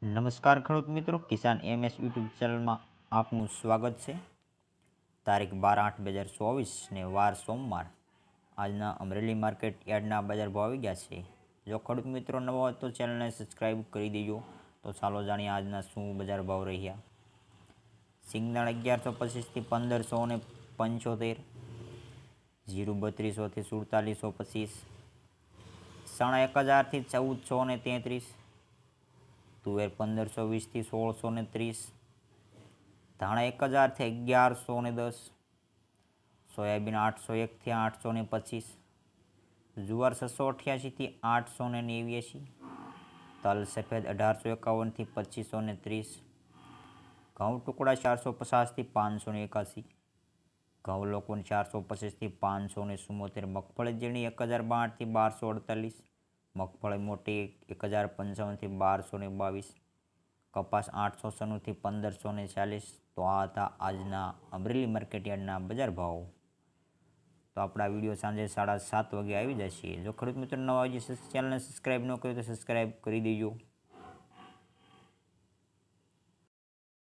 નમસ્કાર ખેડૂત મિત્રો, કિસાન એમએસ યુટ્યુબ ચેનલમાં આપનું સ્વાગત છે। તારીખ 12/8/2024 ને વાર સોમવાર। આજના અમરેલી માર્કેટ યાર્ડના બજાર ભાવ આવી ગયા છે। જો ખેડૂત મિત્રો નવા હોય તો ચેનલને સબસ્ક્રાઈબ કરી દેજો। તો ચાલો જાણીએ આજના શું બજાર ભાવ રહ્યા। સિંગદાણા 1125થી 1575, જીરું 3200થી 4725, ચણા 1000થી 1433, તુવેર 1520થી 1630, ધાણા 1000થી 1110, સોયાબીન 801થી 825, જુવાર 688થી 889, તલ સફેદ 1851થી 2530, ઘઉં ટુકડા 450થી 581, ઘઉં લોકોન 425થી 574, મગફળી ઝીણી 1062થી 1248, મગફળી મોટી 1055થી 1222, કપાસ 896થી 1540। તો આ હતા આજના અમરેલી માર્કેટ યાર્ડના બજાર ભાવ। તો આપણા વિડીયો સાંજે 7:30 વાગે આવી જશે। જો ખેડૂત મિત્રો નવા આવી જશે ચેનલને સબસ્ક્રાઈબ ન કર્યું તો સબસ્ક્રાઈબ કરી દેજો।